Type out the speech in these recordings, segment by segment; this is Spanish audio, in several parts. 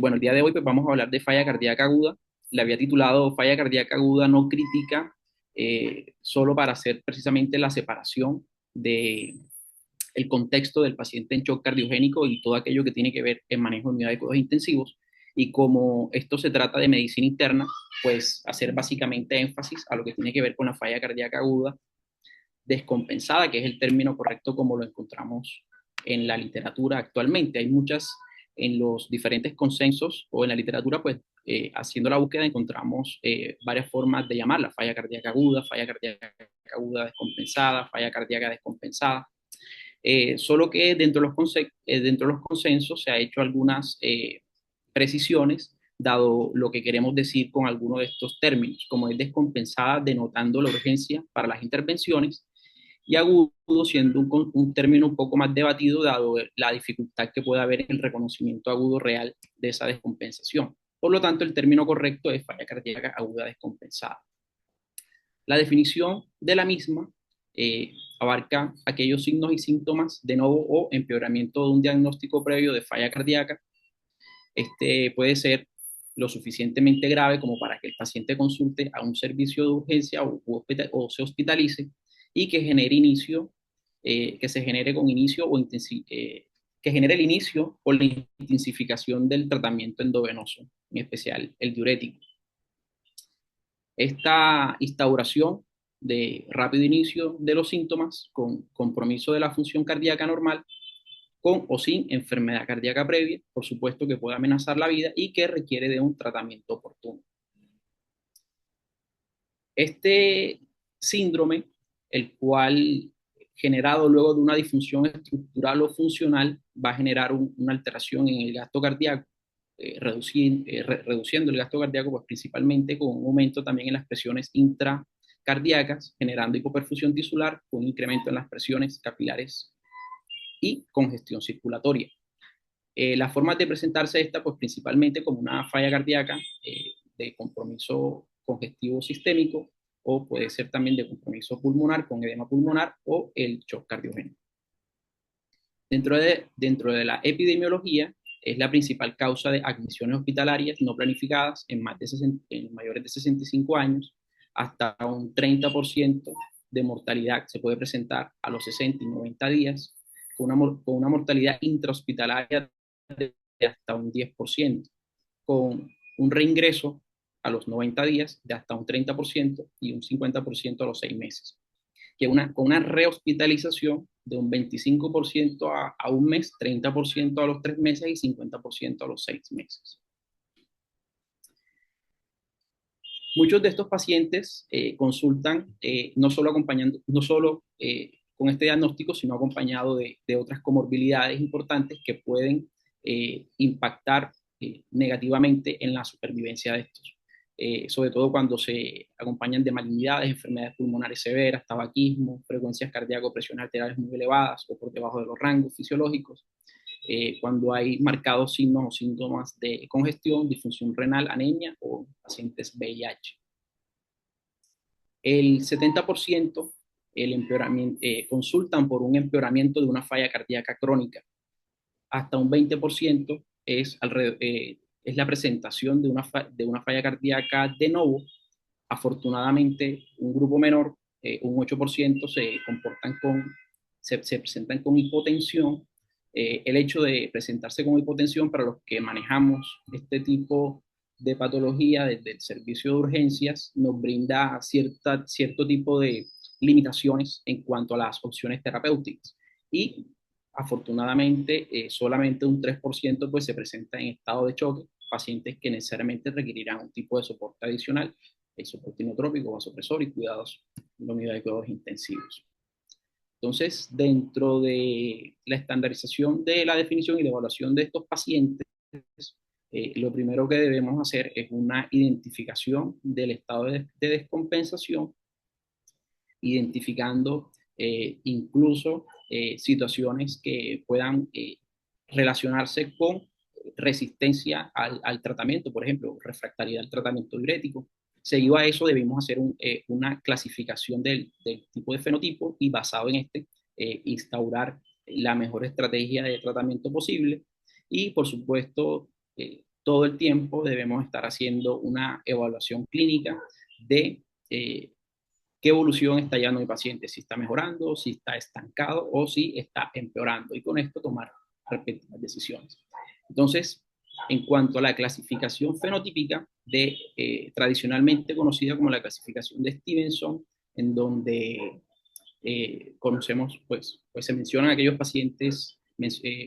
Bueno, el día de hoy pues vamos a hablar de falla cardíaca aguda. Le había titulado Falla cardíaca aguda no crítica, solo para hacer precisamente la separación de el contexto del paciente en shock cardiogénico y todo aquello que tiene que ver en manejo de unidad de cuidados intensivos. Y como esto se trata de medicina interna, pues hacer básicamente énfasis a lo que tiene que ver con la falla cardíaca aguda descompensada, que es el término correcto como lo encontramos en la literatura actualmente. Hay muchas, en los diferentes consensos o en la literatura, pues haciendo la búsqueda encontramos varias formas de llamarla: falla cardíaca aguda, falla cardíaca aguda descompensada, falla cardíaca descompensada. Solo que dentro de los consensos se ha hecho algunas precisiones, dado lo que queremos decir con alguno de estos términos, como es descompensada denotando la urgencia para las intervenciones, y agudo siendo un término un poco más debatido, dado la dificultad que puede haber en el reconocimiento agudo real de esa descompensación. Por lo tanto, el término correcto es falla cardíaca aguda descompensada. La definición de la misma abarca aquellos signos y síntomas de nuevo o empeoramiento de un diagnóstico previo de falla cardíaca. Este puede ser lo suficientemente grave como para que el paciente consulte a un servicio de urgencia o se hospitalice, y que genere inicio, que se genere con inicio o que genere el inicio o la intensificación del tratamiento endovenoso, en especial el diurético. Esta instauración de rápido inicio de los síntomas con compromiso de la función cardíaca normal, con o sin enfermedad cardíaca previa, por supuesto que puede amenazar la vida y que requiere de un tratamiento oportuno. Este síndrome, el cual generado luego de una disfunción estructural o funcional, va a generar una alteración en el gasto cardíaco, reduciendo el gasto cardíaco, pues principalmente con un aumento también en las presiones intracardíacas, generando hipoperfusión tisular, con un incremento en las presiones capilares y congestión circulatoria. Las formas de presentarse esta, pues principalmente como una falla cardíaca de compromiso congestivo sistémico, o puede ser también de compromiso pulmonar con edema pulmonar o el shock cardiogénico. Dentro de la epidemiología, es la principal causa de admisiones hospitalarias no planificadas en mayores de 65 años. Hasta un 30% de mortalidad se puede presentar a los 60 y 90 días, con una mortalidad intrahospitalaria de hasta un 10%, con un reingreso a los 90 días de hasta un 30% y un 50% a los 6 meses, con una rehospitalización de un 25% a un mes, 30% a los 3 meses y 50% a los 6 meses. Muchos de estos pacientes consultan no solo con este diagnóstico, sino acompañado de otras comorbilidades importantes que pueden impactar negativamente en la supervivencia de estos. Sobre todo cuando se acompañan de malignidades, enfermedades pulmonares severas, tabaquismo, frecuencias cardíaco, presiones arteriales muy elevadas o por debajo de los rangos fisiológicos, cuando hay marcados signos o síntomas de congestión, disfunción renal, anemia o pacientes VIH. El 70% consultan por un empeoramiento de una falla cardíaca crónica. Hasta un 20% es la presentación de una falla cardíaca de novo. Afortunadamente, un grupo menor, un 8%, se presentan con hipotensión. El hecho de presentarse con hipotensión, para los que manejamos este tipo de patología desde el servicio de urgencias, nos brinda cierto tipo de limitaciones en cuanto a las opciones terapéuticas. Y afortunadamente, solamente un 3% pues, se presenta en estado de choque, pacientes que necesariamente requerirán un tipo de soporte adicional, el soporte inotrópico, vasopresor y cuidados en la unidad de cuidados intensivos. Entonces, dentro de la estandarización de la definición y la evaluación de estos pacientes, lo primero que debemos hacer es una identificación del estado de descompensación, identificando incluso situaciones que puedan relacionarse con resistencia al tratamiento, por ejemplo, refractariedad al tratamiento diurético. Seguido a eso, debemos hacer una clasificación del tipo de fenotipo y, basado en este, instaurar la mejor estrategia de tratamiento posible y, por supuesto, todo el tiempo debemos estar haciendo una evaluación clínica de qué evolución está llevando mi paciente, si está mejorando, si está estancado o si está empeorando, y con esto tomar respectivas decisiones. Entonces, en cuanto a la clasificación fenotípica, tradicionalmente conocida como la clasificación de Stevenson, en donde conocemos, pues se mencionan aquellos pacientes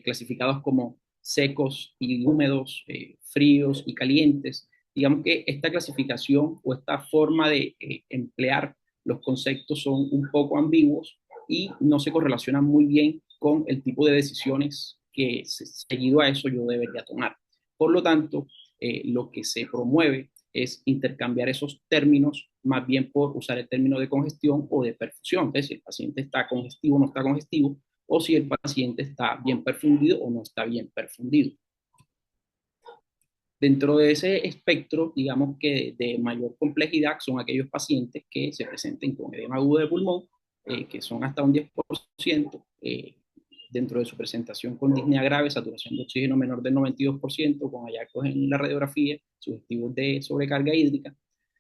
clasificados como secos y húmedos, fríos y calientes. Digamos que esta clasificación o esta forma de emplear los conceptos son un poco ambiguos y no se correlacionan muy bien con el tipo de decisiones que seguido a eso yo debería tomar. Por lo tanto, lo que se promueve es intercambiar esos términos más bien por usar el término de congestión o de perfusión. Entonces, si el paciente está congestivo o no está congestivo, o si el paciente está bien perfundido o no está bien perfundido. Dentro de ese espectro, digamos que de mayor complejidad son aquellos pacientes que se presenten con edema agudo de pulmón, que son hasta un 10%, dentro de su presentación con disnea grave, saturación de oxígeno menor del 92%, con hallazgos en la radiografía, sugestivos de sobrecarga hídrica,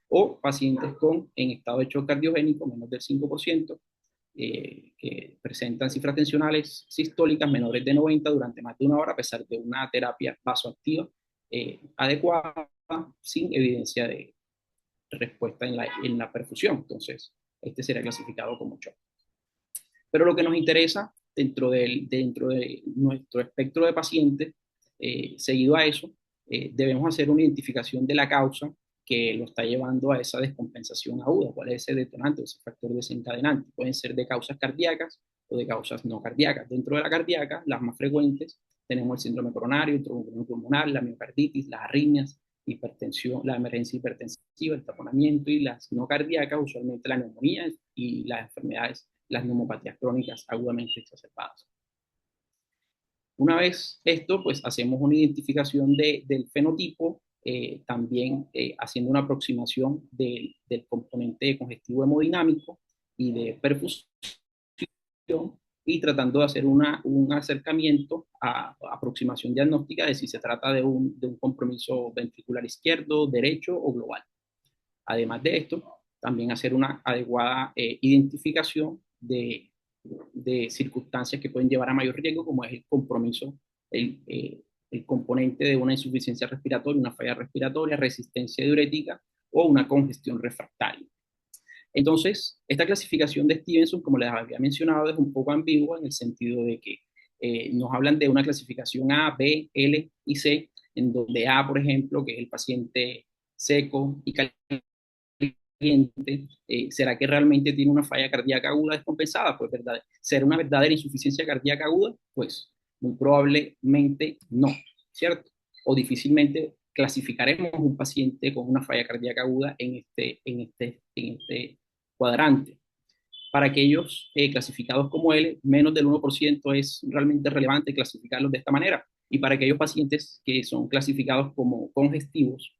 o pacientes en estado de shock cardiogénico menos del 5%, que presentan cifras tensionales sistólicas menores de 90 durante más de una hora, a pesar de una terapia vasoactiva adecuada, sin evidencia de respuesta en la perfusión. Entonces, este será clasificado como shock. Pero lo que nos interesa dentro de nuestro espectro de pacientes, seguido a eso, debemos hacer una identificación de la causa que lo está llevando a esa descompensación aguda. ¿Cuál es ese detonante, ese factor desencadenante? Pueden ser de causas cardíacas o de causas no cardíacas. Dentro de la cardíaca, las más frecuentes, tenemos el síndrome coronario, el tromboembolismo pulmonar, la miocarditis, las arritmias, hipertensión, la emergencia hipertensiva, el taponamiento, y las no cardíacas, usualmente la neumonía y las enfermedades, las neumopatías crónicas agudamente exacerbadas. Una vez esto, pues hacemos una identificación del fenotipo, también haciendo una aproximación del componente congestivo hemodinámico y de perfusión, y tratando de hacer un acercamiento a aproximación diagnóstica de si se trata de un compromiso ventricular izquierdo, derecho o global. Además de esto, también hacer una adecuada identificación de circunstancias que pueden llevar a mayor riesgo, como es el compromiso, el componente de una insuficiencia respiratoria, una falla respiratoria, resistencia diurética o una congestión refractaria. Entonces, esta clasificación de Stevenson, como les había mencionado, es un poco ambigua en el sentido de que nos hablan de una clasificación A, B, L y C, en donde A, por ejemplo, que es el paciente seco y caliente, ¿será que realmente tiene una falla cardíaca aguda descompensada? Pues verdad, ¿será una verdadera insuficiencia cardíaca aguda? Pues muy probablemente no, ¿cierto? O difícilmente clasificaremos un paciente con una falla cardíaca aguda en este cuadrante. Para aquellos clasificados como L, menos del 1% es realmente relevante clasificarlos de esta manera. Y para aquellos pacientes que son clasificados como congestivos,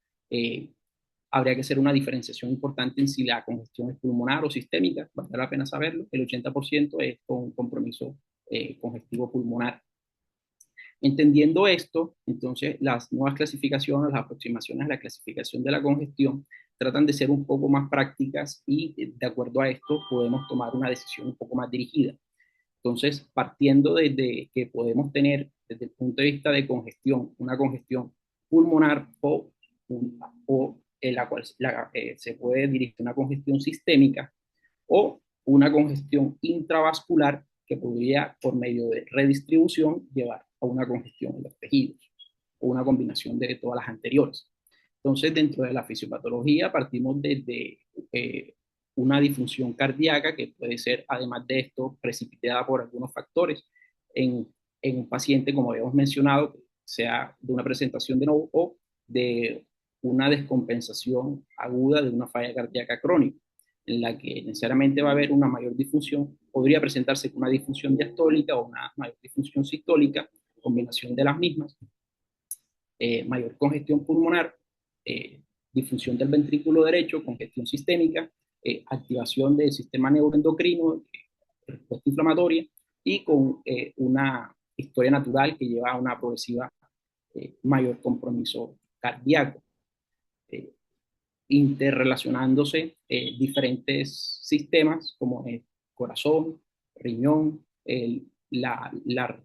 habría que hacer una diferenciación importante en si la congestión es pulmonar o sistémica, vale la pena saberlo. El 80% es con compromiso congestivo pulmonar. Entendiendo esto, entonces las nuevas clasificaciones, las aproximaciones a la clasificación de la congestión tratan de ser un poco más prácticas y de acuerdo a esto podemos tomar una decisión un poco más dirigida. Entonces, partiendo desde que podemos tener desde el punto de vista de congestión, una congestión pulmonar o en la cual se puede dirigir una congestión sistémica o una congestión intravascular que podría, por medio de redistribución, llevar a una congestión en los tejidos o una combinación de todas las anteriores. Entonces, dentro de la fisiopatología partimos desde una disfunción cardíaca que puede ser, además de esto, precipitada por algunos factores en un paciente, como habíamos mencionado, sea de una presentación de nuevo o de una descompensación aguda de una falla cardíaca crónica, en la que necesariamente va a haber una mayor disfunción, podría presentarse con una disfunción diastólica o una mayor disfunción sistólica, combinación de las mismas, mayor congestión pulmonar, disfunción del ventrículo derecho, congestión sistémica, activación del sistema neuroendocrino, respuesta inflamatoria, y con una historia natural que lleva a una progresiva mayor compromiso cardíaco, eh, interrelacionándose diferentes sistemas como el corazón, riñón, la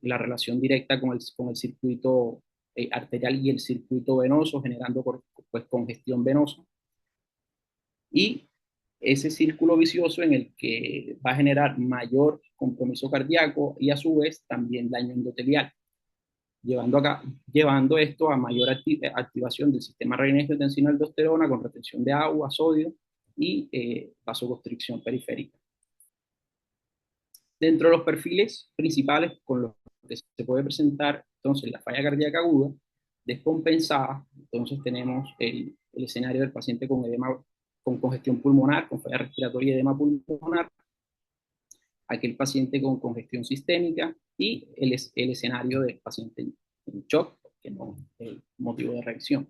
relación directa con el circuito arterial y el circuito venoso, generando pues, congestión venosa. Y ese círculo vicioso en el que va a generar mayor compromiso cardíaco y a su vez también daño endotelial, llevando esto a mayor activación del sistema renina-angiotensina-aldosterona con retención de agua, sodio y vasoconstricción periférica. Dentro de los perfiles principales con los que se puede presentar entonces la falla cardíaca aguda descompensada, entonces tenemos el escenario del paciente con edema, con congestión pulmonar, con falla respiratoria y edema pulmonar, aquel paciente con congestión sistémica y el escenario del paciente en shock, que no es el motivo de reacción.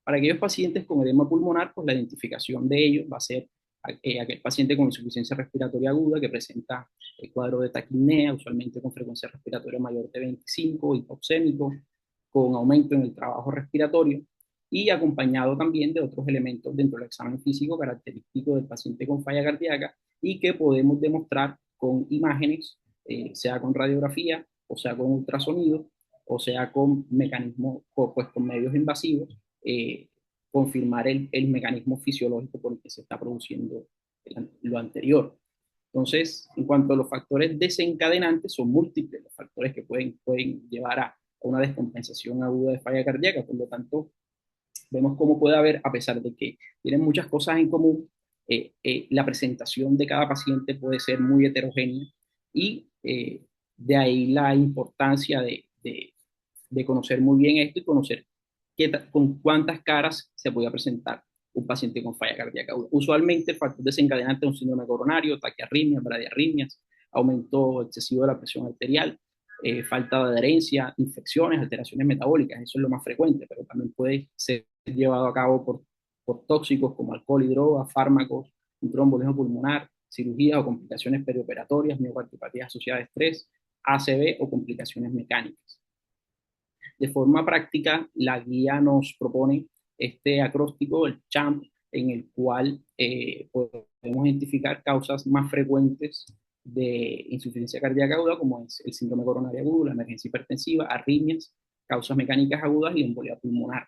Para aquellos pacientes con edema pulmonar, pues la identificación de ellos va a ser aquel paciente con insuficiencia respiratoria aguda que presenta el cuadro de taquipnea, usualmente con frecuencia respiratoria mayor de 25, hipoxémico, con aumento en el trabajo respiratorio y acompañado también de otros elementos dentro del examen físico característico del paciente con falla cardíaca y que podemos demostrar con imágenes, sea con radiografía, o sea con ultrasonido, o sea con mecanismos, pues con medios invasivos, confirmar el mecanismo fisiológico por el que se está produciendo lo anterior. Entonces, en cuanto a los factores desencadenantes, son múltiples los factores que pueden llevar a una descompensación aguda de falla cardíaca. Por lo tanto, vemos cómo puede haber, a pesar de que tienen muchas cosas en común, la presentación de cada paciente puede ser muy heterogénea y de ahí la importancia de conocer muy bien esto y conocer con cuántas caras se podía presentar un paciente con falla cardíaca aguda. Usualmente el factor desencadenante es un síndrome coronario, taquiarritmias, bradiarritmias, aumento excesivo de la presión arterial, falta de adherencia, infecciones, alteraciones metabólicas, eso es lo más frecuente, pero también puede ser llevado a cabo por tóxicos como alcohol y drogas, fármacos, un trombolismo pulmonar, cirugías o complicaciones perioperatorias, miocardiopatías asociadas a estrés, ACV o complicaciones mecánicas. De forma práctica, la guía nos propone este acróstico, el CHAMP, en el cual podemos identificar causas más frecuentes de insuficiencia cardíaca aguda, como es el síndrome coronario agudo, la emergencia hipertensiva, arritmias, causas mecánicas agudas y embolia pulmonar.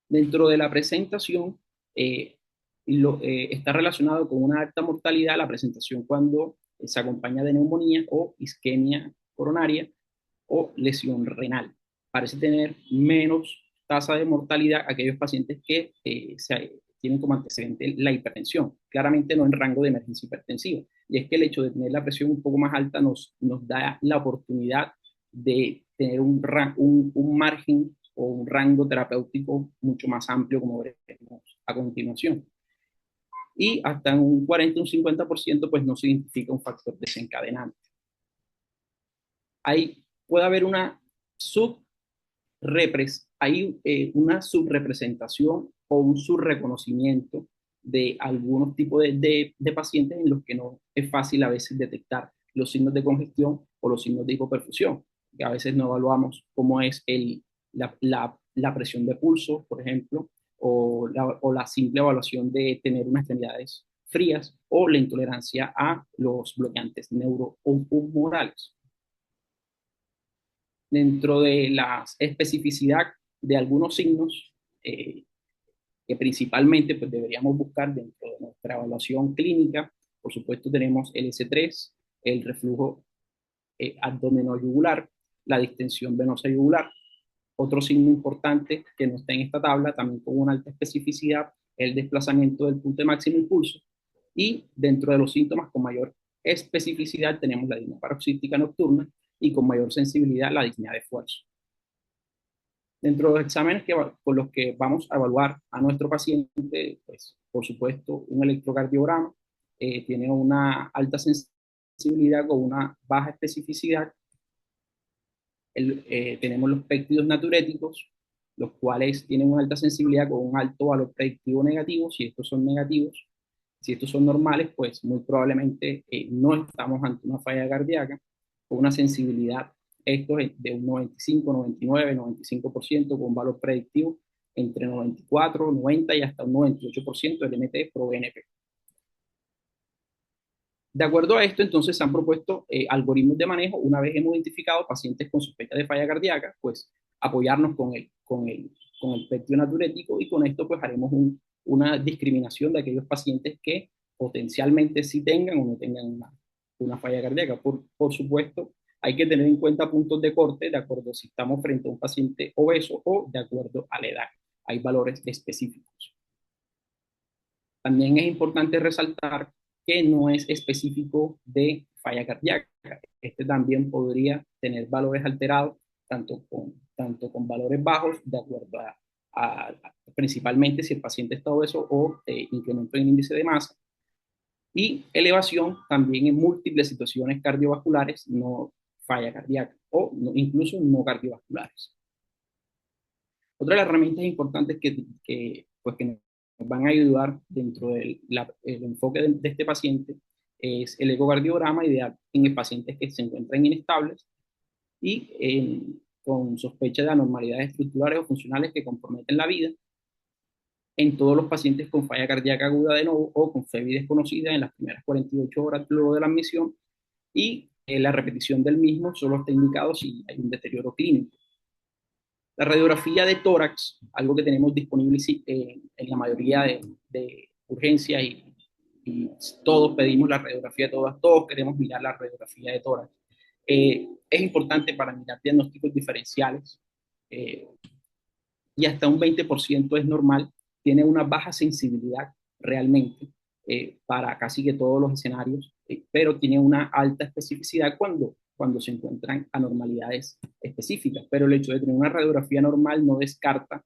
Dentro de la presentación, está relacionado con una alta mortalidad la presentación cuando se acompaña de neumonía o isquemia coronaria o lesión renal. Parece tener menos tasa de mortalidad aquellos pacientes que tienen como antecedente la hipertensión, claramente no en rango de emergencia hipertensiva. Y es que el hecho de tener la presión un poco más alta nos da la oportunidad de tener un margen o un rango terapéutico mucho más amplio, como veremos a continuación. Y hasta un 40 o un 50% pues no se identifica un factor desencadenante. Puede haber una subrepresentación o un subreconocimiento de algunos tipos de pacientes en los que no es fácil a veces detectar los signos de congestión o los signos de hipoperfusión, que a veces no evaluamos cómo es la presión de pulso, por ejemplo, o la simple evaluación de tener unas extremidades frías o la intolerancia a los bloqueantes neurohumorales. Dentro de la especificidad de algunos signos que principalmente pues, deberíamos buscar dentro de nuestra evaluación clínica, por supuesto tenemos el S3, el reflujo abdomeno-yugular, la distensión venosa yugular. Otro signo importante que no está en esta tabla, también con una alta especificidad, el desplazamiento del punto de máximo impulso. Y dentro de los síntomas con mayor especificidad tenemos la disnea paroxística nocturna y con mayor sensibilidad la disnea de esfuerzo. Dentro de los exámenes con los que vamos a evaluar a nuestro paciente, pues por supuesto un electrocardiograma, tiene una alta sensibilidad con una baja especificidad. Tenemos los péptidos natriuréticos, los cuales tienen una alta sensibilidad con un alto valor predictivo negativo. Si estos son negativos, si estos son normales, pues muy probablemente no estamos ante una falla cardíaca, con una sensibilidad Estos es de un 95, 99, 95% con un valor predictivo entre 94, 90 y hasta un 98% del MT pro BNP. De acuerdo a esto, entonces se han propuesto algoritmos de manejo. Una vez hemos identificado pacientes con sospecha de falla cardíaca, pues apoyarnos con el PET diurético, y con esto pues haremos una discriminación de aquellos pacientes que potencialmente sí tengan o no tengan una falla cardíaca. Por supuesto, hay que tener en cuenta puntos de corte de acuerdo si estamos frente a un paciente obeso o de acuerdo a la edad. Hay valores específicos. También es importante resaltar que no es específico de falla cardíaca. Este también podría tener valores alterados, tanto con valores bajos, de acuerdo principalmente si el paciente está obeso o incremento en índice de masa, y elevación también en múltiples situaciones cardiovasculares, no falla cardíaca, o incluso no cardiovasculares. Otra de las herramientas importantes que nos van a ayudar dentro del enfoque de este paciente es el ecocardiograma, ideal en pacientes que se encuentran inestables y con sospecha de anormalidades estructurales o funcionales que comprometen la vida, en todos los pacientes con falla cardíaca aguda de nuevo o con FEBI desconocida en las primeras 48 horas luego de la admisión, y la repetición del mismo solo está indicado si hay un deterioro clínico. La radiografía de tórax, algo que tenemos disponible en la mayoría de urgencias, y todos pedimos la radiografía de tórax, todos queremos mirar la radiografía de tórax. Es importante para mirar diagnósticos diferenciales, y hasta un 20% es normal. Tiene una baja sensibilidad realmente para casi que todos los escenarios, pero tiene una alta especificidad cuando se encuentran anormalidades específicas. Pero el hecho de tener una radiografía normal no descarta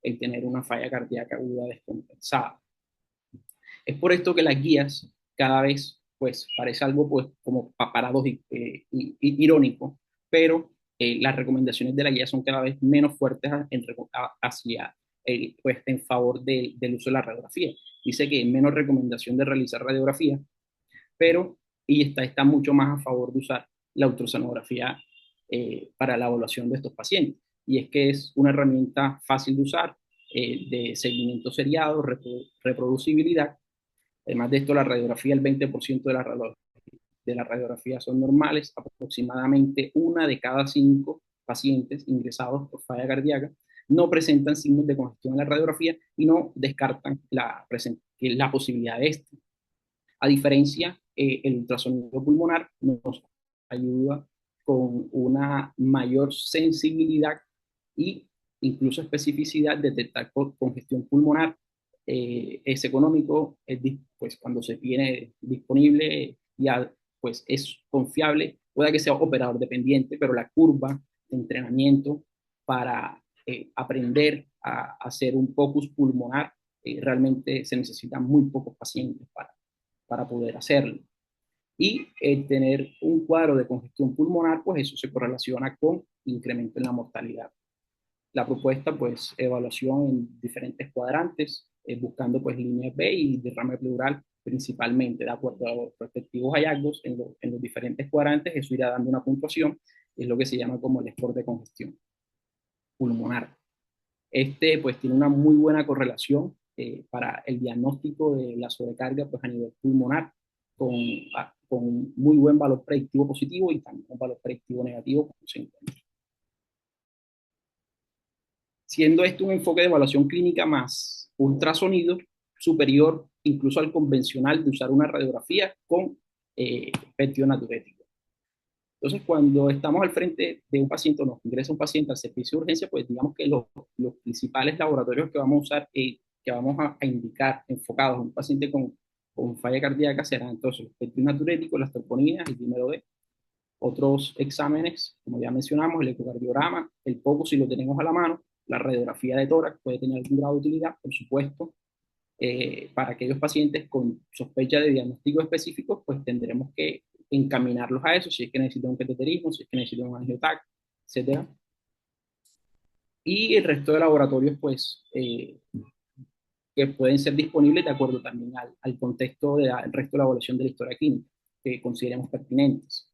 el tener una falla cardíaca aguda descompensada. Es por esto que las guías cada vez pues parece algo pues como paradójico, irónico, pero las recomendaciones de la guía son cada vez menos fuertes hacia pues en favor del uso de la radiografía. Dice que hay menos recomendación de realizar radiografía, pero y está mucho más a favor de usar la ultrasonografía para la evaluación de estos pacientes. Y es que es una herramienta fácil de usar, de seguimiento seriado, reproducibilidad. Además de esto, la radiografía, el 20% de la radiografía son normales, aproximadamente una de cada 5 pacientes ingresados por falla cardíaca no presentan signos de congestión en la radiografía y no descartan la posibilidad de esto. A diferencia, el ultrasonido pulmonar nos ayuda con una mayor sensibilidad y incluso especificidad de detectar congestión pulmonar. Es económico, pues cuando se tiene disponible, ya pues es confiable. Puede que sea operador dependiente, pero la curva de entrenamiento para aprender a hacer un focus pulmonar, realmente se necesitan muy pocos pacientes para poder hacerlo. Y tener un cuadro de congestión pulmonar, pues eso se correlaciona con incremento en la mortalidad. La propuesta, pues, evaluación en diferentes cuadrantes, buscando pues líneas B y derrame pleural principalmente, de acuerdo a los respectivos hallazgos en los diferentes cuadrantes. Eso irá dando una puntuación, es lo que se llama como el score de congestión pulmonar. Este pues tiene una muy buena correlación para el diagnóstico de la sobrecarga pues a nivel pulmonar, con muy buen valor predictivo positivo y también un valor predictivo negativo como se encuentra. Siendo esto un enfoque de evaluación clínica más ultrasonido, superior incluso al convencional de usar una radiografía con PET diurético. Entonces, cuando estamos al frente de un paciente o nos ingresa un paciente al servicio de urgencia, pues digamos que los principales laboratorios que vamos a usar, que vamos a indicar enfocados a un paciente con falla cardíaca, serán entonces los PET diuréticos, las troponinas, el dímero D. Otros exámenes, como ya mencionamos, el ecocardiograma, el POCO si lo tenemos a la mano, la radiografía de tórax puede tener algún grado de utilidad, por supuesto. Para aquellos pacientes con sospecha de diagnósticos específicos, pues tendremos que encaminarlos a eso, si es que necesitan un cateterismo, si es que necesitan un angiotac, etcétera. Y el resto de laboratorios, pues, que pueden ser disponibles de acuerdo también al contexto del resto de la evaluación de la historia clínica, que consideremos pertinentes.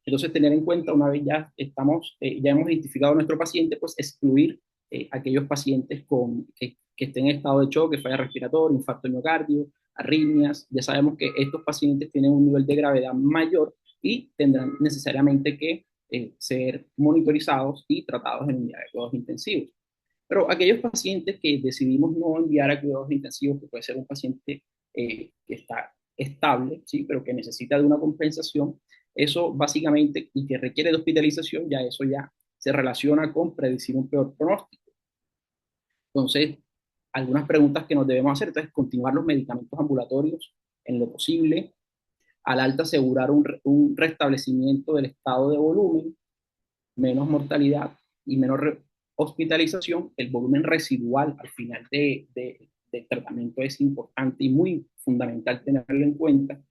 Entonces, tener en cuenta, una vez ya ya hemos identificado a nuestro paciente, pues excluir aquellos pacientes que estén en estado de choque, falla respiratoria, infarto de miocardio, arritmias. Ya sabemos que estos pacientes tienen un nivel de gravedad mayor y tendrán necesariamente que ser monitorizados y tratados en unidades de cuidados intensivos. Pero aquellos pacientes que decidimos no enviar a cuidados intensivos, que puede ser un paciente que está estable, ¿sí? Pero que necesita de una compensación, eso básicamente, y que requiere de hospitalización, ya eso ya se relaciona con predecir un peor pronóstico. Entonces, algunas preguntas que nos debemos hacer, entonces, continuar los medicamentos ambulatorios en lo posible, al alta asegurar un restablecimiento del estado de volumen, menos mortalidad y menos hospitalización. El volumen residual al final del tratamiento es importante y muy fundamental tenerlo en cuenta.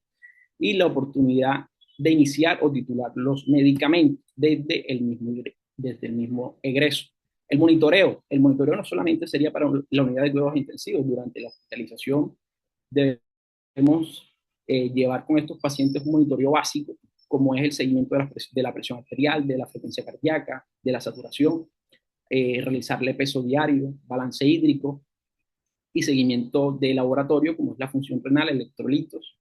Y la oportunidad de iniciar o titular los medicamentos desde el mismo egreso. El monitoreo no solamente sería para la unidad de cuidados intensivos. Durante la hospitalización debemos llevar con estos pacientes un monitoreo básico, como es el seguimiento de la presión arterial, de la frecuencia cardíaca, de la saturación, realizarle peso diario, balance hídrico y seguimiento de laboratorio, como es la función renal, electrolitos,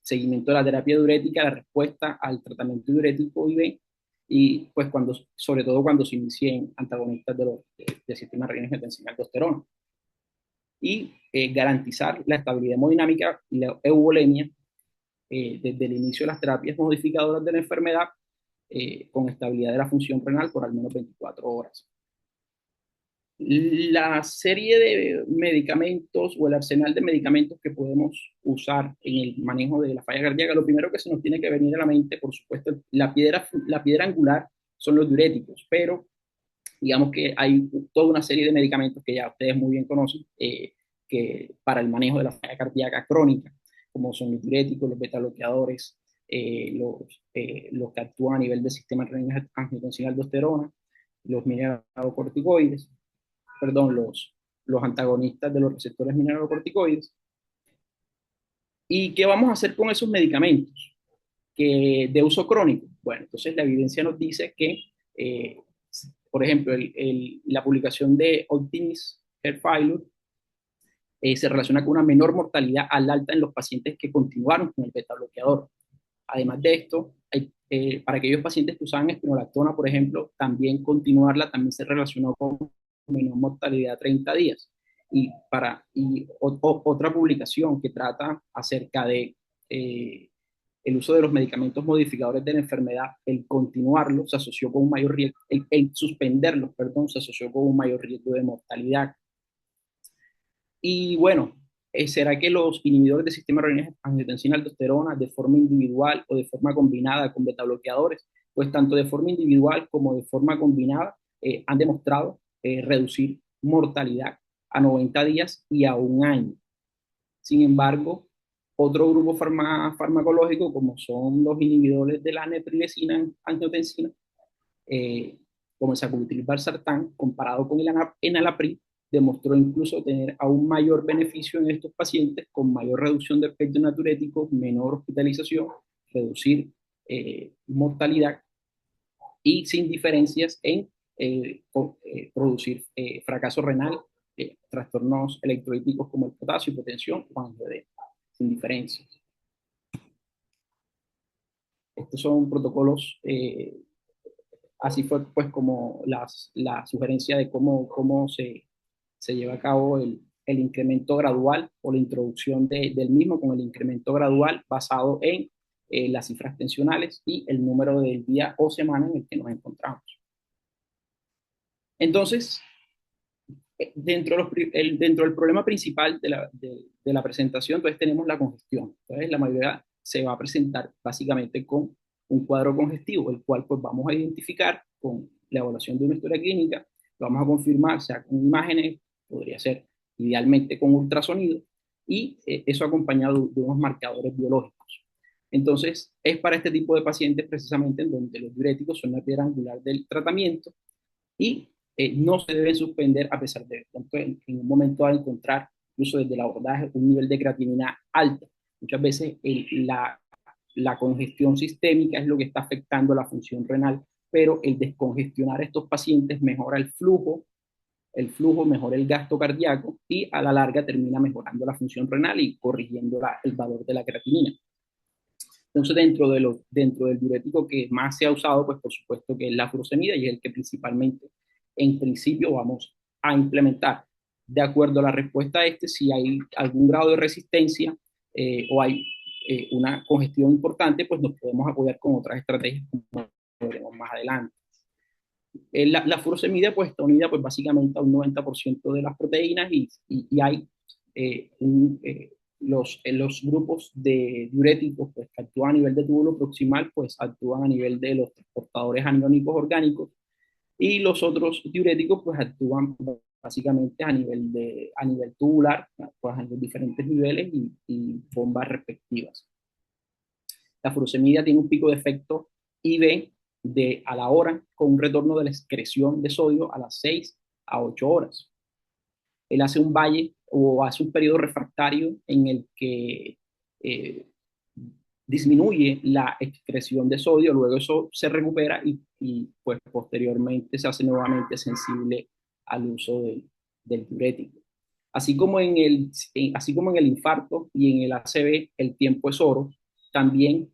seguimiento de la terapia diurética, la respuesta al tratamiento diurético IV, y pues sobre todo cuando se inicien antagonistas del sistema renina-angiotensina aldosterona. Y garantizar la estabilidad hemodinámica y la euvolemia desde el inicio de las terapias modificadoras de la enfermedad, con estabilidad de la función renal por al menos 24 horas. La serie de medicamentos o el arsenal de medicamentos que podemos usar en el manejo de la falla cardíaca, lo primero que se nos tiene que venir a la mente, por supuesto, la piedra angular son los diuréticos, pero digamos que hay toda una serie de medicamentos que ya ustedes muy bien conocen, que para el manejo de la falla cardíaca crónica, como son los diuréticos, los beta-bloqueadores, los que actúan a nivel del sistema renina-angiotensina-aldosterona, los mineralocorticoides, perdón, los antagonistas de los receptores mineralocorticoides. ¿Y qué vamos a hacer con esos medicamentos de uso crónico? Bueno, entonces la evidencia nos dice que, por ejemplo, la publicación de Optimis Heart Failure se relaciona con una menor mortalidad al alta en los pacientes que continuaron con el beta bloqueador. Además de esto, para aquellos pacientes que usaban espinolactona, por ejemplo, también continuarla también se relacionó con menor mortalidad a 30 días. Otra publicación que trata acerca de el uso de los medicamentos modificadores de la enfermedad, el continuarlo se asoció con un mayor riesgo, el suspenderlos, perdón, se asoció con un mayor riesgo de mortalidad. Y bueno, ¿será que los inhibidores del sistema renina-angiotensina-aldosterona de forma individual o de forma combinada con betabloqueadores, pues tanto de forma individual como de forma combinada han demostrado reducir mortalidad a 90 días y a un año? Sin embargo, otro grupo farmacológico, como son los inhibidores de la neprilecina-angiotensina, como el sacubitril/valsartán, comparado con el enalapril, demostró incluso tener aún mayor beneficio en estos pacientes, con mayor reducción de efectos natriuréticos, menor hospitalización, reducir mortalidad y sin diferencias en producir fracaso renal, trastornos electrolíticos como el potasio, hipotensión o angioedema, sin diferencias. Estos son protocolos, así fue pues como la sugerencia de cómo se lleva a cabo el incremento gradual o la introducción del mismo, con el incremento gradual basado en las cifras tensionales y el número del día o semana en el que nos encontramos. Entonces, dentro del problema principal de la presentación, entonces tenemos la congestión. Entonces, la mayoría se va a presentar básicamente con un cuadro congestivo, el cual pues vamos a identificar con la evaluación de una historia clínica, lo vamos a confirmar, sea con imágenes, podría ser idealmente con ultrasonido, y eso acompañado de unos marcadores biológicos. Entonces, es para este tipo de pacientes precisamente en donde los diuréticos son la piedra angular del tratamiento y no se deben suspender a pesar de en un momento de encontrar, incluso desde el abordaje, un nivel de creatinina alto. Muchas veces la congestión sistémica es lo que está afectando la función renal, pero el descongestionar a estos pacientes mejora el flujo mejora el gasto cardíaco y a la larga termina mejorando la función renal y corrigiendo el valor de la creatinina. Entonces, dentro del diurético que más se ha usado, pues por supuesto que es la furosemida y es el que principalmente, en principio, vamos a implementar. De acuerdo a la respuesta a este, si hay algún grado de resistencia o hay una congestión importante, pues nos podemos apoyar con otras estrategias como veremos más adelante. La furosemida pues está unida pues básicamente a un 90% de las proteínas y hay los grupos de diuréticos pues, que actúan a nivel de túbulo proximal pues actúan a nivel de los transportadores aniónicos orgánicos y los otros diuréticos pues actúan básicamente a nivel tubular pues a los diferentes niveles y bombas respectivas. La furosemida tiene un pico de efecto IV a la hora con un retorno de la excreción de sodio a las 6 a 8 horas. Él hace un valle o hace un periodo refractario en el que eh, disminuye la excreción de sodio, luego eso se recupera pues posteriormente se hace nuevamente sensible al uso del diurético. Así como en el infarto y en el ACV el tiempo es oro, también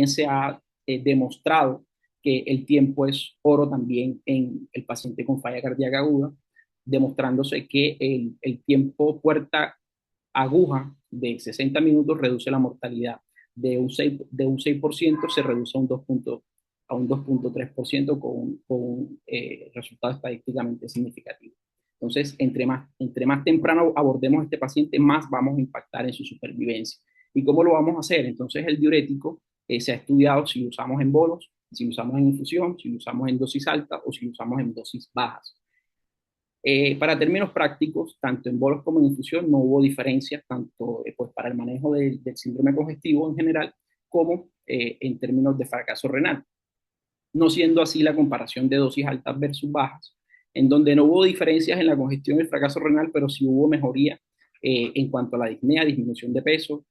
se ha demostrado que el tiempo es oro también en el paciente con falla cardíaca aguda, demostrándose que el tiempo puerta aguja de 60 minutos reduce la mortalidad. De un 6% se reduce a un 2.3% con un resultado estadísticamente significativo. Entonces, entre más temprano abordemos a este paciente, más vamos a impactar en su supervivencia. ¿Y cómo lo vamos a hacer? Entonces, el diurético se ha estudiado si lo usamos en bolos, si lo usamos en infusión, si lo usamos en dosis alta o si lo usamos en dosis bajas. Para términos prácticos, tanto en bolos como en infusión, no hubo diferencias tanto pues, para el manejo del síndrome congestivo en general como en términos de fracaso renal. No siendo así la comparación de dosis altas versus bajas, en donde no hubo diferencias en la congestión y el fracaso renal, pero sí hubo mejoría en cuanto a la disnea, disminución de peso,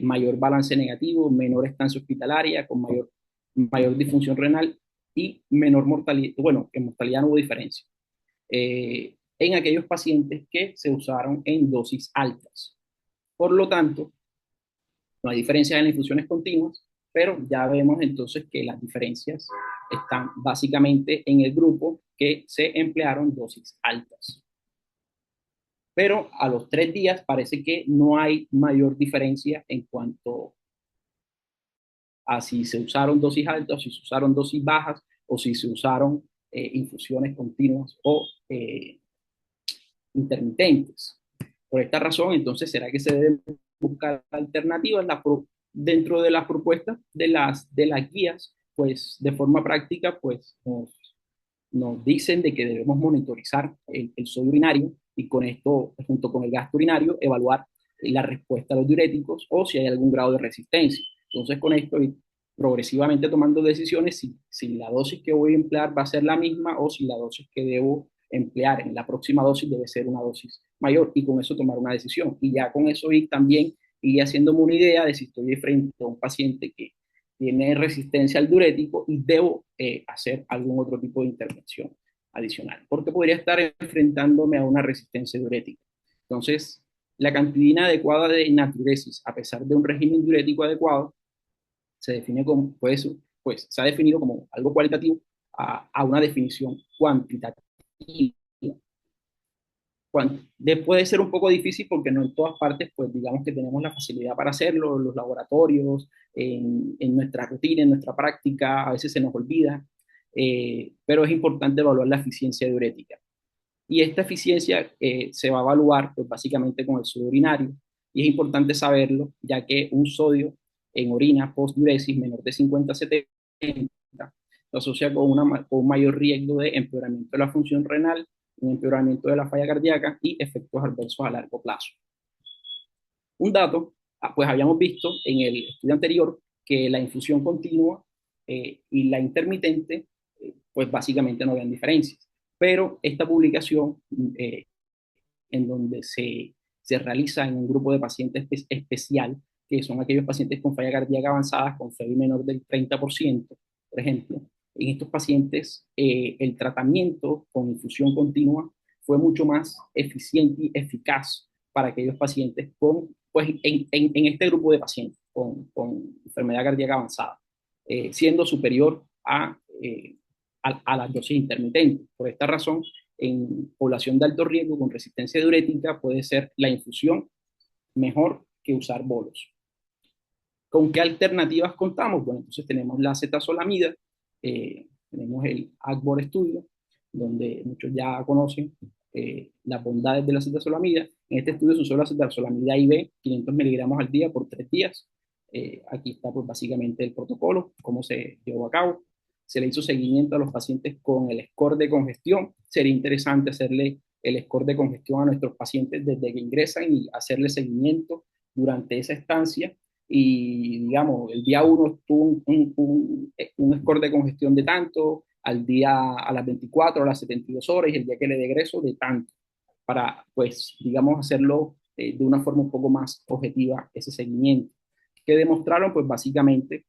mayor balance negativo, menor estancia hospitalaria, con mayor disfunción renal y menor mortalidad. Bueno, en mortalidad no hubo diferencia en aquellos pacientes que se usaron en dosis altas. Por lo tanto, no hay diferencias en las infusiones continuas, pero ya vemos entonces que las diferencias están básicamente en el grupo que se emplearon dosis altas. Pero a los 3 días parece que no hay mayor diferencia en cuanto a si se usaron dosis altas, o si se usaron dosis bajas, o si se usaron infusiones continuas o intermitentes. Por esta razón, entonces, ¿será que se deben buscar alternativas dentro de las propuestas de las guías? Pues de forma práctica, pues nos dicen de que debemos monitorizar el sodio urinario y con esto, junto con el gasto urinario, evaluar la respuesta a los diuréticos o si hay algún grado de resistencia. Entonces, con esto, progresivamente tomando decisiones si la dosis que voy a emplear va a ser la misma o si la dosis que debo emplear en la próxima dosis debe ser una dosis mayor y con eso tomar una decisión. Y ya con eso también ir haciéndome una idea de si estoy frente a un paciente que tiene resistencia al diurético y debo hacer algún otro tipo de intervención adicional, porque podría estar enfrentándome a una resistencia diurética. Entonces, la cantidad adecuada de natriuresis, a pesar de un régimen diurético adecuado, se define como, pues se ha definido como algo cualitativo a una definición cuantitativa. Puede ser un poco difícil porque no en todas partes, pues digamos que tenemos la facilidad para hacerlo, los laboratorios, en nuestra rutina, en nuestra práctica, a veces se nos olvida, pero es importante evaluar la eficiencia diurética. Y esta eficiencia se va a evaluar pues, básicamente con el sodio urinario, y es importante saberlo, ya que un sodio en orina post-diuresis menor de 50-70 se asocia con un mayor riesgo de empeoramiento de la función renal, un empeoramiento de la falla cardíaca y efectos adversos a largo plazo. Un dato, pues habíamos visto en el estudio anterior que la infusión continua y la intermitente, pues básicamente no habían diferencias. Pero esta publicación, en donde se realiza en un grupo de pacientes especial, que son aquellos pacientes con falla cardíaca avanzada con FEBI menor del 30%, por ejemplo. En estos pacientes, el tratamiento con infusión continua fue mucho más eficiente y eficaz para aquellos pacientes pues en este grupo de pacientes con enfermedad cardíaca avanzada, siendo superior a las dosis intermitentes. Por esta razón, en población de alto riesgo con resistencia diurética puede ser la infusión mejor que usar bolos. ¿Con qué alternativas contamos? Bueno, entonces tenemos la acetazolamida, tenemos el ACBOR estudio, donde muchos ya conocen las bondades de la acetazolamida. En este estudio se usó la acetazolamida IV, 500 miligramos al día por 3 días. Aquí está pues básicamente el protocolo, cómo se llevó a cabo. Se le hizo seguimiento a los pacientes con el score de congestión. Sería interesante hacerle el score de congestión a nuestros pacientes desde que ingresan y hacerle seguimiento durante esa estancia. Y digamos, el día 1 tuvo un score de congestión de tanto, al día a las 24, a las 72 horas y el día que le egreso de tanto, para pues digamos hacerlo de una forma un poco más objetiva ese seguimiento. Que demostraron pues básicamente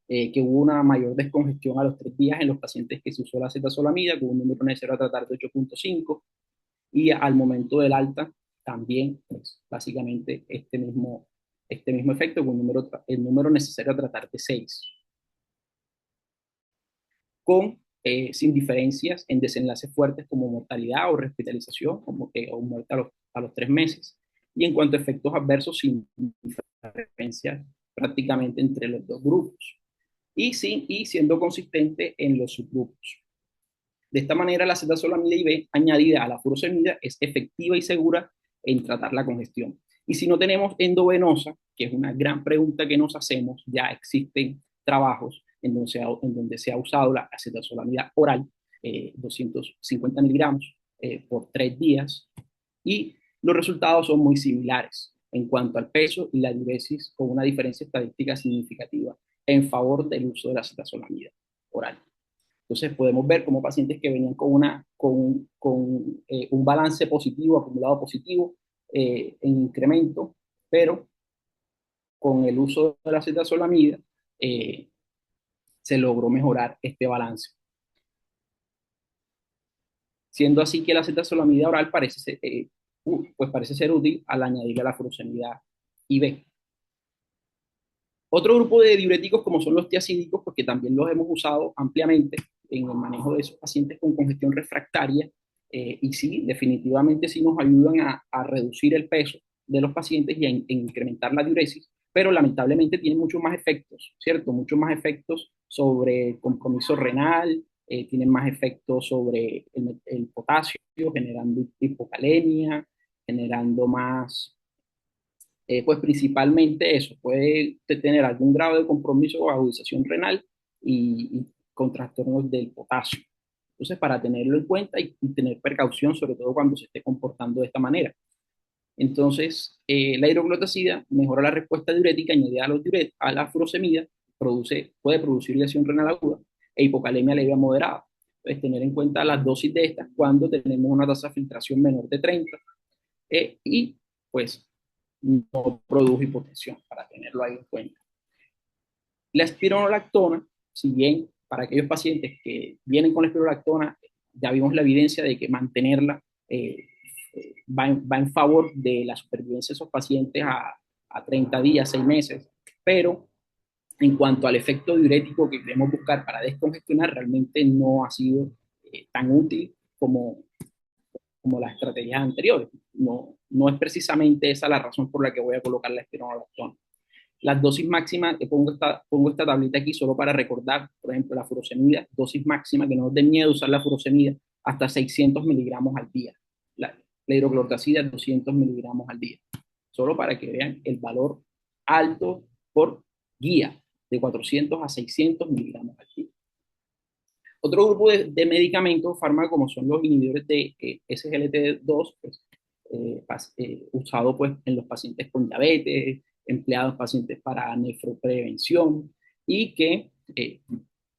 que hubo una mayor descongestión a los 3 días en los pacientes que se usó la acetazolamida, con un número necesario a tratar de 8.5, y al momento del alta también, pues, básicamente este mismo efecto, con el número necesario a tratar de 6, sin diferencias en desenlaces fuertes como mortalidad o hospitalización, o muerte a los 3 meses. Y en cuanto a efectos adversos, sin diferencias prácticamente entre los dos grupos. Y siendo consistente en los subgrupos. De esta manera, la acetazolamida IV añadida a la furosemida es efectiva y segura en tratar la congestión. Y si no tenemos endovenosa, que es una gran pregunta que nos hacemos, ya existen trabajos en donde se ha usado la acetazolamida oral, 250 miligramos por 3 días, y los resultados son muy similares en cuanto al peso y la diuresis, con una diferencia estadística significativa en favor del uso de la acetazolamida oral. Entonces podemos ver como pacientes que venían con un balance positivo, acumulado positivo, en incremento, pero con el uso de la acetazolamida se logró mejorar este balance. Siendo así que la acetazolamida oral parece ser útil al añadirle a la furosemida IV. Otro grupo de diuréticos como son los tiacídicos, porque también los hemos usado ampliamente en el manejo de esos pacientes con congestión refractaria, y sí, definitivamente sí nos ayudan a reducir el peso de los pacientes y a incrementar la diuresis, pero lamentablemente tienen muchos más efectos, ¿cierto? Muchos más efectos sobre el compromiso renal, tienen más efectos sobre el potasio, generando hipocalemia, generando más pues principalmente eso, puede tener algún grado de compromiso o agudización renal y con trastornos del potasio. Entonces, para tenerlo en cuenta y tener precaución, sobre todo cuando se esté comportando de esta manera. Entonces, la hidroglutacida mejora la respuesta diurética añadida a la furosemida, puede producir lesión renal aguda e hipocalemia leve a moderada. Entonces, tener en cuenta las dosis de estas cuando tenemos una tasa de filtración menor de 30 y pues no produjo hipotensión, para tenerlo ahí en cuenta. La espironolactona, si bien para aquellos pacientes que vienen con la espironolactona, ya vimos la evidencia de que mantenerla va en favor de la supervivencia de esos pacientes a 30 días, 6 meses, pero en cuanto al efecto diurético que queremos buscar para descongestionar, realmente no ha sido tan útil como las estrategias anteriores. No es precisamente esa la razón por la que voy a colocar la espironolactona. Las dosis máximas, pongo esta tablita aquí solo para recordar, por ejemplo, la furosemida, dosis máxima, que no nos dé miedo usar la furosemida, hasta 600 miligramos al día. La hidroclorotazida, 200 miligramos al día. Solo para que vean el valor alto por guía, de 400 a 600 miligramos al día. Otro grupo de medicamentos, fármacos, como son los inhibidores de SGLT2, pues, usado pues, en los pacientes con diabetes, empleados en pacientes para nefroprevención, y que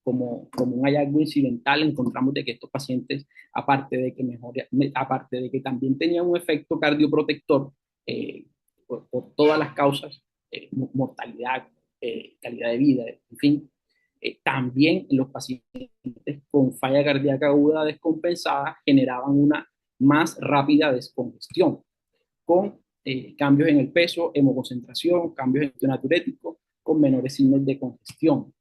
como un hallazgo incidental encontramos de que estos pacientes, aparte de que también tenían un efecto cardioprotector por todas las causas mortalidad, calidad de vida, en fin. También los pacientes con falla cardíaca aguda descompensada generaban una más rápida descongestión, con cambios en el peso, hemoconcentración, cambios en el sistema diurético, con menores signos de congestión.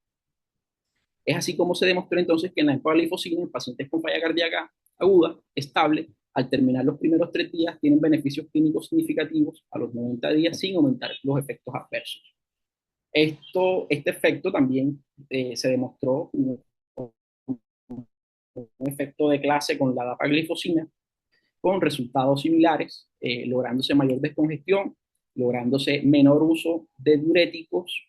Es así como se demostró entonces que en la empaglifosina en pacientes con falla cardíaca aguda, estable, al terminar los primeros 3 días, tienen beneficios clínicos significativos a los 90 días sin aumentar los efectos adversos. Este efecto también se demostró un efecto de clase con la dapaglifosina, con resultados similares, lográndose mayor descongestión, lográndose menor uso de diuréticos,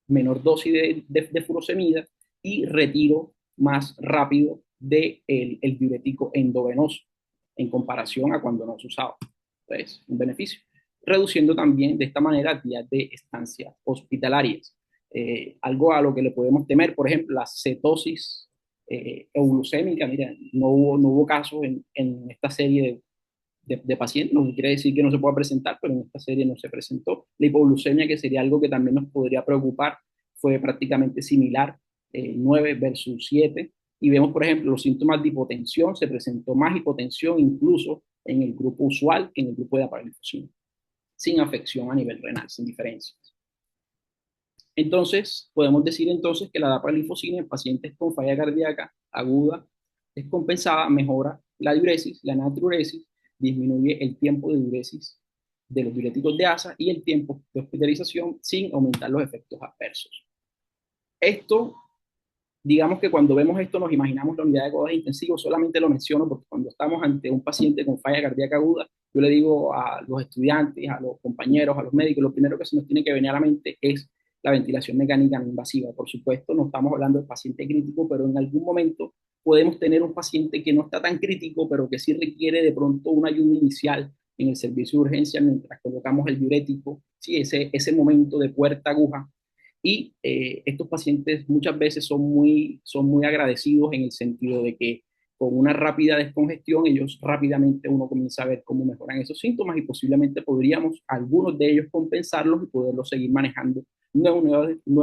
menor dosis de furosemida y retiro más rápido del de el diurético endovenoso en comparación a cuando no se usaba. Entonces, un beneficio. Reduciendo también de esta manera días de estancia hospitalarias. Algo a lo que le podemos temer, por ejemplo, la cetosis euglucémica. Mira, no hubo casos en esta serie de pacientes, no quiere decir que no se pueda presentar, pero en esta serie no se presentó. La hipoglucemia, que sería algo que también nos podría preocupar, fue prácticamente similar, 9 versus 7. Y vemos, por ejemplo, los síntomas de hipotensión, se presentó más hipotensión incluso en el grupo usual que en el grupo de dapaglifosina, sin afección a nivel renal, sin diferencias. Entonces, podemos decir entonces que la dapaglifosina en pacientes con falla cardíaca aguda descompensada mejora la diuresis, la natriuresis, disminuye el tiempo de diuresis de los diuréticos de ASA y el tiempo de hospitalización sin aumentar los efectos adversos. Esto, digamos que cuando vemos esto nos imaginamos la unidad de cuidados intensivos, solamente lo menciono porque cuando estamos ante un paciente con falla cardíaca aguda, yo le digo a los estudiantes, a los compañeros, a los médicos, lo primero que se nos tiene que venir a la mente es la ventilación mecánica no invasiva. Por supuesto, no estamos hablando de paciente crítico, pero en algún momento podemos tener un paciente que no está tan crítico, pero que sí requiere de pronto una ayuda inicial en el servicio de urgencia mientras colocamos el diurético, ¿sí? ese momento de puerta aguja. Y estos pacientes muchas veces son muy agradecidos en el sentido de que con una rápida descongestión, ellos rápidamente uno comienza a ver cómo mejoran esos síntomas y posiblemente podríamos algunos de ellos compensarlos y poderlos seguir manejando no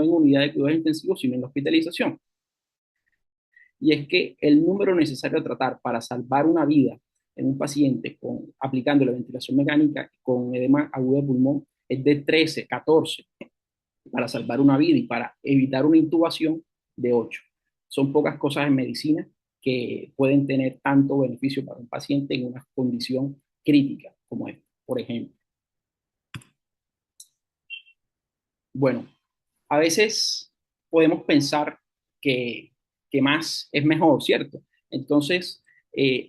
en unidad de cuidados intensivos, sino en la hospitalización. Y es que el número necesario a tratar para salvar una vida en un paciente aplicando la ventilación mecánica con edema agudo de pulmón es de 13, 14 para salvar una vida y para evitar una intubación de 8. Son pocas cosas en medicina que pueden tener tanto beneficio para un paciente en una condición crítica como esta, por ejemplo. Bueno, a veces podemos pensar que, que más es mejor, ¿cierto? Entonces,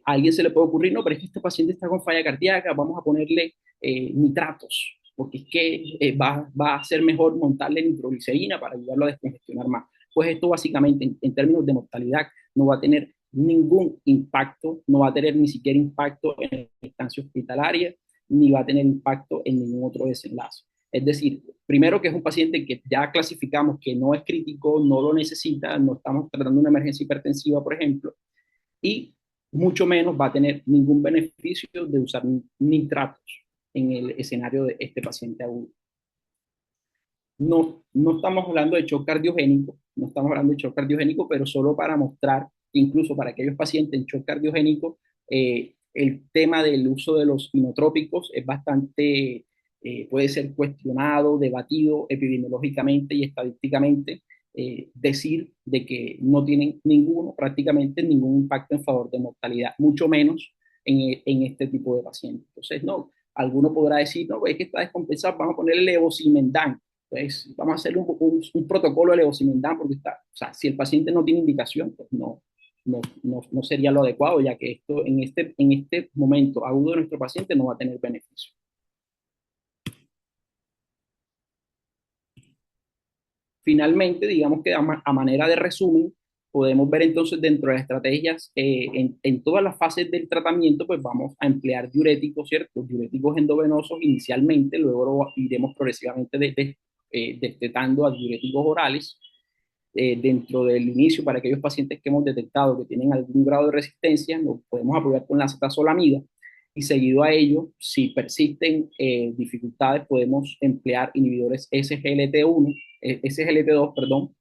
a alguien se le puede ocurrir, no, pero es que este paciente está con falla cardíaca, vamos a ponerle nitratos, porque es que va a ser mejor montarle nitroglicerina para ayudarlo a descongestionar más. Pues esto básicamente, en términos de mortalidad, no va a tener ningún impacto, no va a tener ni siquiera impacto en la estancia hospitalaria, ni va a tener impacto en ningún otro desenlace. Es decir, primero que es un paciente que ya clasificamos que no es crítico, no lo necesita, no estamos tratando una emergencia hipertensiva, por ejemplo, y mucho menos va a tener ningún beneficio de usar nitratos en el escenario de este paciente agudo. No estamos hablando de shock cardiogénico, no estamos hablando de shock cardiogénico, pero solo para mostrar, incluso para aquellos pacientes en shock cardiogénico, el tema del uso de los inotrópicos es bastante, puede ser cuestionado, debatido epidemiológicamente y estadísticamente, decir de que no tienen prácticamente ningún impacto en favor de mortalidad, mucho menos en este tipo de pacientes. Entonces, no, alguno podrá decir, no, es que está descompensado, vamos a ponerle levosimendan. Pues vamos a hacer un protocolo de levosimendan porque está, o sea, si el paciente no tiene indicación, pues no sería lo adecuado, ya que esto en este momento agudo de nuestro paciente no va a tener beneficio. Finalmente, digamos que a manera de resumen, podemos ver entonces dentro de las estrategias, en todas las fases del tratamiento, pues vamos a emplear diuréticos, ¿cierto? Diuréticos endovenosos inicialmente, luego iremos progresivamente destetando a diuréticos orales. Dentro del inicio, para aquellos pacientes que hemos detectado que tienen algún grado de resistencia, nos podemos apoyar con la acetazolamida. y seguido a ello, si persisten dificultades, podemos emplear inhibidores SGLT1, SGLT2, perdón,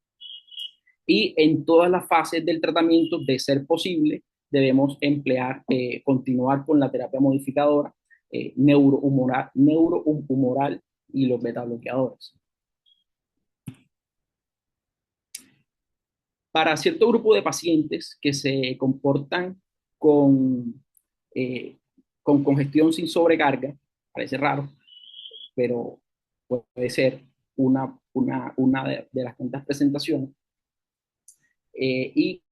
y en todas las fases del tratamiento, de ser posible, debemos emplear, continuar con la terapia modificadora, neurohumoral y los betabloqueadores. Para cierto grupo de pacientes que se comportan con, eh, con congestión sin sobrecarga, parece raro, pero puede ser una de las tantas presentaciones, y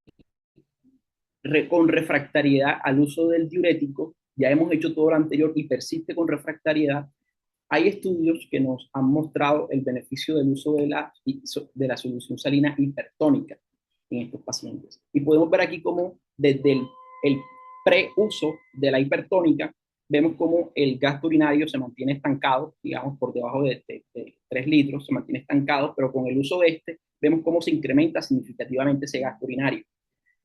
con refractariedad al uso del diurético, ya hemos hecho todo lo anterior y persiste con refractariedad, hay estudios que nos han mostrado el beneficio del uso de la solución salina hipertónica en estos pacientes. Y podemos ver aquí cómo desde el preuso de la hipertónica, vemos cómo el gasto urinario se mantiene estancado, digamos, por debajo de 3 litros, se mantiene estancado, pero con el uso de este, vemos cómo se incrementa significativamente ese gasto urinario.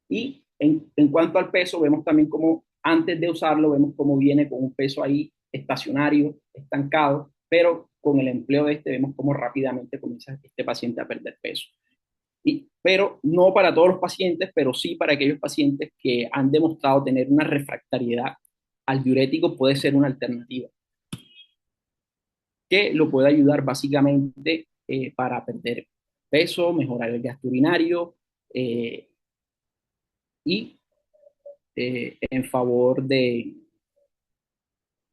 Y en cuanto al peso, vemos también cómo antes de usarlo, vemos cómo viene con un peso ahí estacionario, estancado, pero con el empleo de este vemos cómo rápidamente comienza este paciente a perder peso. Pero no para todos los pacientes, pero sí para aquellos pacientes que han demostrado tener una refractariedad al diurético, puede ser una alternativa que lo puede ayudar básicamente para perder peso, mejorar el gasto urinario, y en favor de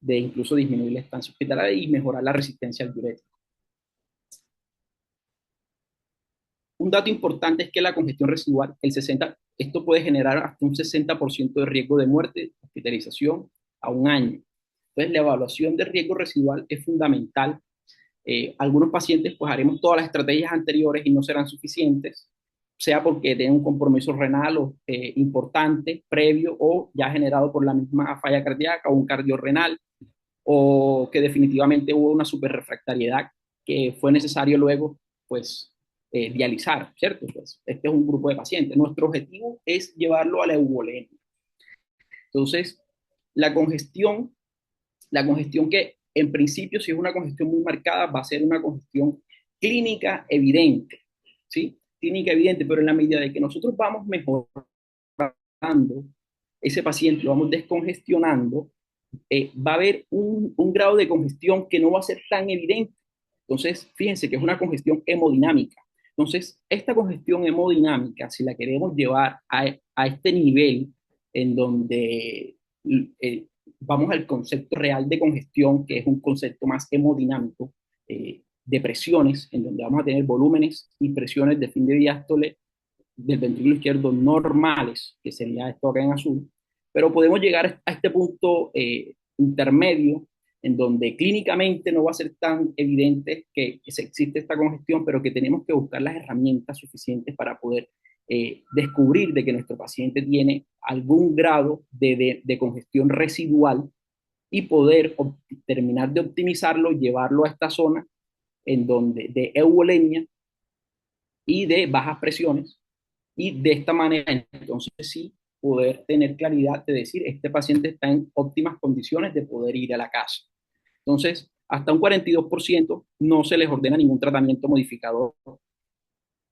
incluso disminuir la estancia hospitalaria y mejorar la resistencia al diurético. Un dato importante es que la congestión residual, esto puede generar hasta un 60% de riesgo de muerte, hospitalización a un año. Entonces, la evaluación de riesgo residual es fundamental. Algunos pacientes, pues haremos todas las estrategias anteriores y no serán suficientes, sea porque tienen un compromiso renal importante, previo o ya generado por la misma falla cardíaca o un cardiorrenal, o que definitivamente hubo una superrefractariedad que fue necesario luego, pues, dializar, ¿cierto? Pues este es un grupo de pacientes. Nuestro objetivo es llevarlo a la eubolemia. Entonces, la congestión, la congestión que en principio, si es una congestión muy marcada, va a ser una congestión clínica evidente, ¿sí? Clínica evidente, pero en la medida de que nosotros vamos mejorando ese paciente, lo vamos descongestionando, va a haber un grado de congestión que no va a ser tan evidente. Entonces, fíjense que es una congestión hemodinámica. Entonces, esta congestión hemodinámica, si la queremos llevar a este nivel en donde eh, vamos al concepto real de congestión, que es un concepto más hemodinámico, de presiones, en donde vamos a tener volúmenes y presiones de fin de diástole del ventrículo izquierdo normales, que sería esto acá en azul, pero podemos llegar a este punto intermedio en donde clínicamente no va a ser tan evidente que existe esta congestión, pero que tenemos que buscar las herramientas suficientes para poder descubrir de que nuestro paciente tiene algún grado de congestión residual y poder terminar de optimizarlo, llevarlo a esta zona en donde de euvolemia y de bajas presiones, y de esta manera entonces sí poder tener claridad de decir este paciente está en óptimas condiciones de poder ir a la casa. Entonces, hasta un 42% no se les ordena ningún tratamiento modificador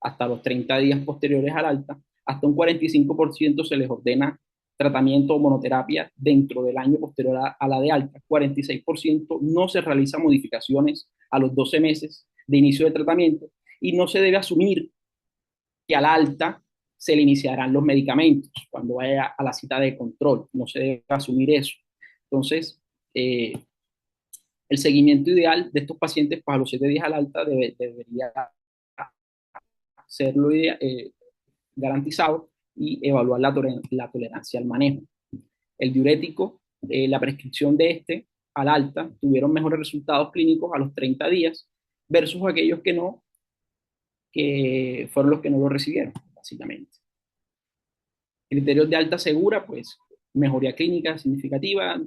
hasta los 30 días posteriores al alta, hasta un 45% se les ordena tratamiento o monoterapia dentro del año posterior a la de alta, 46% no se realizan modificaciones a los 12 meses de inicio de tratamiento, y no se debe asumir que a la alta se le iniciarán los medicamentos cuando vaya a la cita de control. No se debe asumir eso. Entonces, el seguimiento ideal de estos pacientes, pues a los 7 días al alta debería ser lo garantizado, y evaluar la tolerancia al manejo. El diurético, la prescripción de este al alta, tuvieron mejores resultados clínicos a los 30 días versus aquellos que no, que fueron los que no lo recibieron, básicamente. Criterios de alta segura, pues mejoría clínica significativa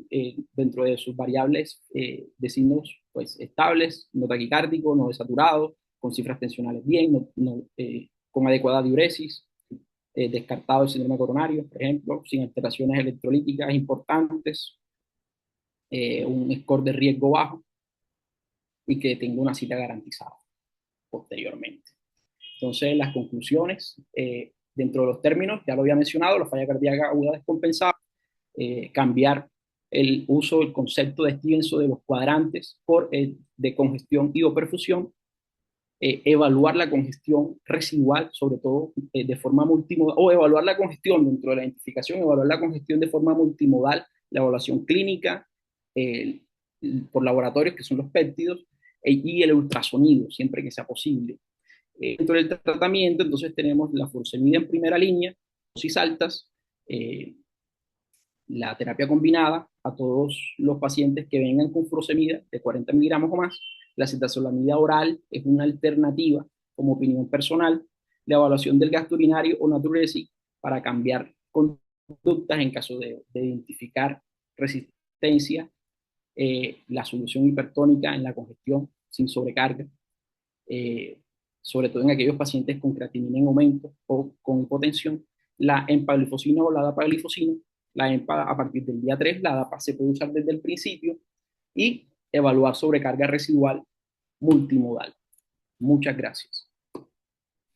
dentro de sus variables de signos pues, estables, no taquicárdico, no desaturado, con cifras tensionales bien, con adecuada diuresis, descartado el síndrome coronario, por ejemplo, sin alteraciones electrolíticas importantes, un score de riesgo bajo y que tenga una cita garantizada posteriormente. Entonces, las conclusiones, dentro de los términos, ya lo había mencionado, la falla cardíaca aguda descompensada, cambiar el uso del concepto de Stevenson de los cuadrantes por el de congestión y o perfusión, evaluar la congestión residual, sobre todo de forma multimodal, o evaluar la congestión dentro de la identificación, evaluar la congestión de forma multimodal, la evaluación clínica eh, por laboratorios que son los péptidos y el ultrasonido, siempre que sea posible. Dentro del tratamiento, entonces tenemos la furosemida en primera línea, dosis altas, eh, la terapia combinada a todos los pacientes que vengan con furosemida de 40 miligramos o más. La acetazolamida oral es una alternativa como opinión personal. La evaluación del gasto urinario o natriuresis para cambiar conductas en caso de identificar resistencia. La solución hipertónica en la congestión sin sobrecarga. Eh, sobre todo en aquellos pacientes con creatinina en aumento o con hipotensión, la empaglifosina o la dapaglifosina, la EMPA a partir del día 3, la DAPA se puede usar desde el principio y evaluar sobrecarga residual multimodal. Muchas gracias.